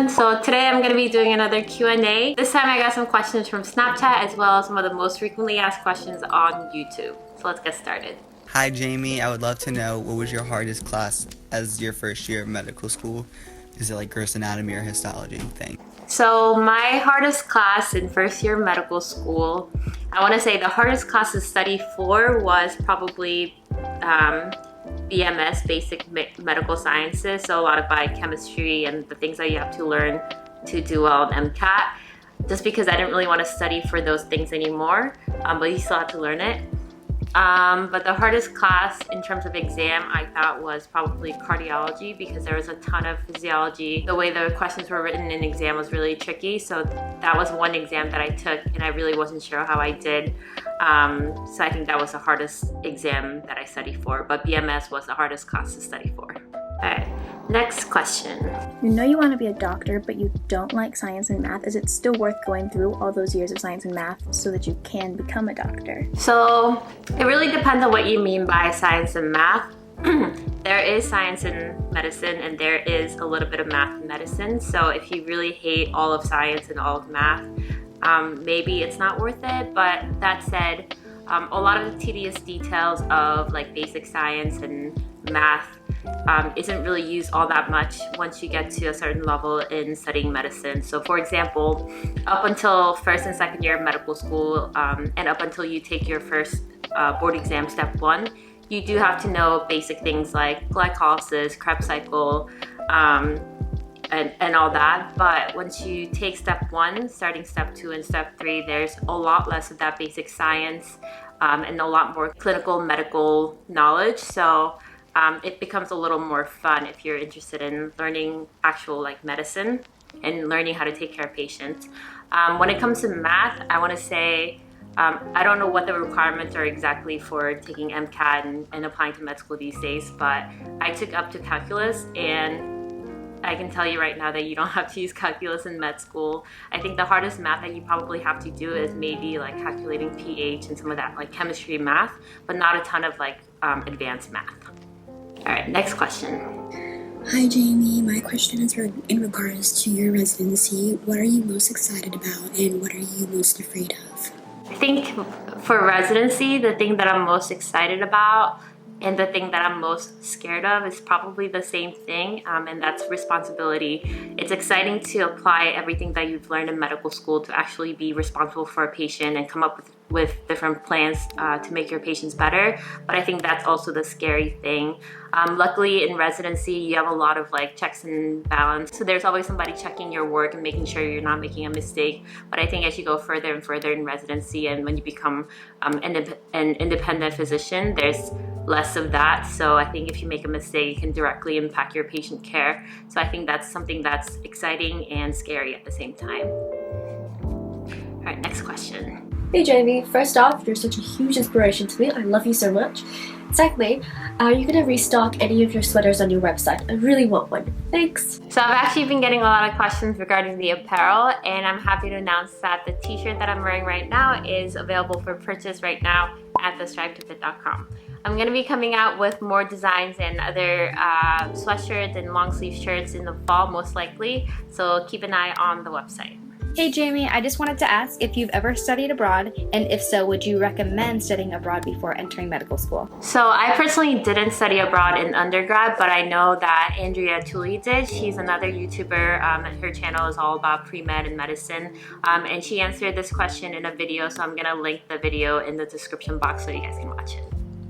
everyone. So today I'm going to be doing another Q&A. This time I got some questions from Snapchat as well as some of the most frequently asked questions on YouTube. So let's get started. Hi Jamie, I would love to know what was your hardest class as your first year of medical school? Is it like gross anatomy or histology thing? So my hardest class in first year of medical school, I want to say the hardest class to study for was probably BMS, basic medical sciences. So a lot of biochemistry and the things that you have to learn to do well in MCAT. Just because I didn't really want to study for those things anymore, but you still have to learn it. But the hardest class in terms of exam I thought was probably cardiology, because there was a ton of physiology. The way the questions were written in exam was really tricky, so that was one exam that I took and I really wasn't sure how I did. So I think that was the hardest exam that I studied for, but BMS was the hardest class to study for. Alright, next question. You know you want to be a doctor, but you don't like science and math. Is it still worth going through all those years of science and math so that you can become a doctor? So it really depends on what you mean by science and math. There is science in medicine and there is a little bit of math in medicine. So if you really hate all of science and all of math, maybe it's not worth it. But that said, a lot of the tedious details of like basic science and math isn't really used all that much once you get to a certain level in studying medicine. So for example, up until first and second year of medical school, and up until you take your first board exam, step 1, you do have to know basic things like glycolysis, Krebs cycle, and all that. But once you take step 1, starting step 2 and step 3, there's a lot less of that basic science and a lot more clinical medical knowledge. So it becomes a little more fun if you're interested in learning actual like medicine and learning how to take care of patients. When it comes to math, I want to say I don't know what the requirements are exactly for taking MCAT and applying to med school these days, but I took up to calculus, and I can tell you right now that you don't have to use calculus in med school. I think the hardest math that you probably have to do is maybe like calculating pH and some of that like chemistry math, but not a ton of like advanced math. All right, next question. Hi Jamie, my question is in regards to your residency. What are you most excited about and what are you most afraid of? I think for residency, the thing that I'm most excited about and the thing that I'm most scared of is probably the same thing, and that's responsibility. It's exciting to apply everything that you've learned in medical school to actually be responsible for a patient and come up with different plans to make your patients better. But I think that's also the scary thing. Luckily in residency, you have a lot of like checks and balance. So there's always somebody checking your work and making sure you're not making a mistake. But I think as you go further and further in residency and when you become an independent physician, there's less of that. So I think if you make a mistake, it can directly impact your patient care. So I think that's something that's exciting and scary at the same time. All right, next question. Hey Jamie, first off, you're such a huge inspiration to me. I love you so much. Secondly, are you gonna restock any of your sweaters on your website? I really want one. Thanks. So I've actually been getting a lot of questions regarding the apparel, and I'm happy to announce that the t-shirt that I'm wearing right now is available for purchase right now at TheStriveToFit.com. I'm going to be coming out with more designs and other sweatshirts and long sleeve shirts in the fall, most likely. So keep an eye on the website. Hey Jamie, I just wanted to ask if you've ever studied abroad, and if so, would you recommend studying abroad before entering medical school? So I personally didn't study abroad in undergrad, but I know that Andrea did. She's another YouTuber. Her channel is all about pre-med and medicine. And she answered this question in a video, so I'm going to link the video in the description box so you guys can watch it.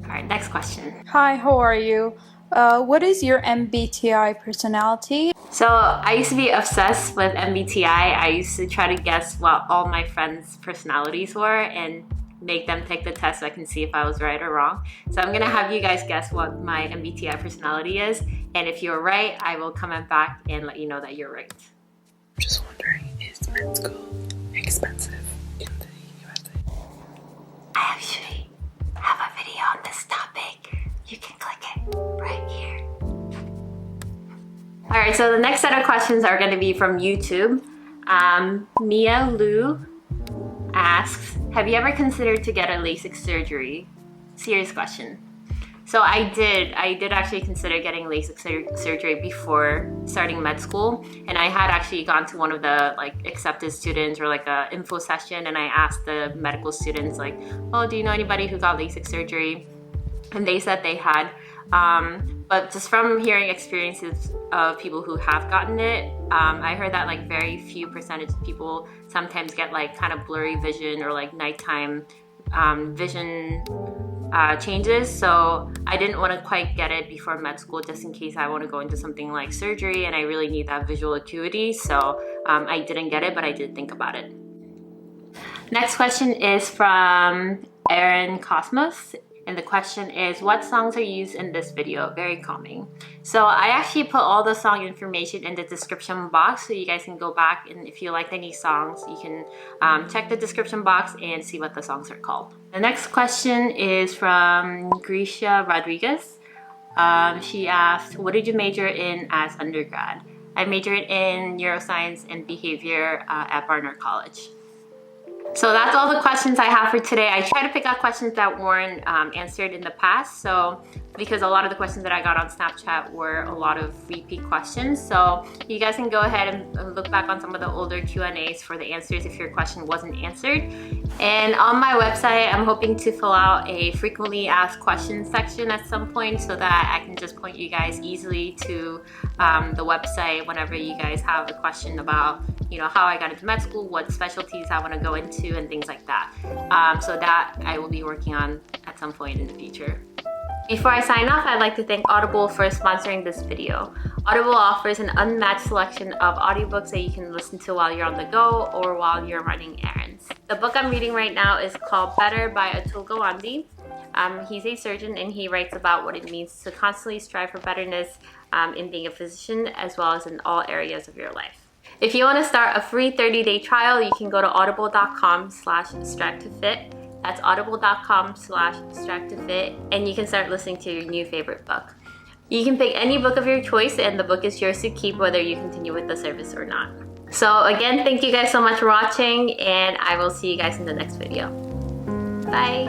All right, next question. Hi, how are you? What is your MBTI personality? So I used to be obsessed with MBTI. I used to try to guess what all my friends' personalities were and make them take the test so I can see if I was right or wrong. So I'm gonna have you guys guess what my MBTI personality is. And if you're right, I will comment back and let you know that you're right. I'm just wondering, is med school expensive in the USA? I actually have a video on this topic. You can click it right here. All right, so the next set of questions are going to be from YouTube. Mia Lu asks, have you ever considered to get a Lasik surgery? Serious question. So I did actually consider getting LASIK surgery before starting med school, and I had actually gone to one of the like accepted students or like a info session, and I asked the medical students like, oh, do you know anybody who got LASIK surgery? And they said they had. But just from hearing experiences of people who have gotten it, I heard that like very few percentage of people sometimes get like kind of blurry vision or like nighttime vision changes. So I didn't want to quite get it before med school just in case I want to go into something like surgery and I really need that visual acuity. So I didn't get it, but I did think about it. Next question is from Aaron Cosmos. And the question is, what songs are used in this video? Very calming. So I actually put all the song information in the description box so you guys can go back, and if you like any songs, you can check the description box and see what the songs are called. The next question is from Grisha Rodriguez. She asked, what did you major in as undergrad? I majored in neuroscience and behavior at Barnard College. So that's all the questions I have for today. I try to pick out questions that weren't answered in the past. So because a lot of the questions that I got on Snapchat were a lot of repeat questions. So you guys can go ahead and look back on some of the older Q&As for the answers if your question wasn't answered. And on my website, I'm hoping to fill out a frequently asked questions section at some point so that I can just point you guys easily to the website whenever you guys have a question about, you know, how I got into med school, what specialties I want to go into, and things like that. So that I will be working on at some point in the future. Before I sign off, I'd like to thank Audible for sponsoring this video. Audible offers an unmatched selection of audiobooks that you can listen to while you're on the go or while you're running errands. The book I'm reading right now is called Better by Atul Gawande. He's a surgeon and he writes about what it means to constantly strive for betterness in being a physician as well as in all areas of your life. If you want to start a free 30-day trial, you can go to audible.com/StriveToFit. That's audible.com/StriveToFit, and you can start listening to your new favorite book. You can pick any book of your choice and the book is yours to keep whether you continue with the service or not. So again, thank you guys so much for watching, and I will see you guys in the next video. Bye!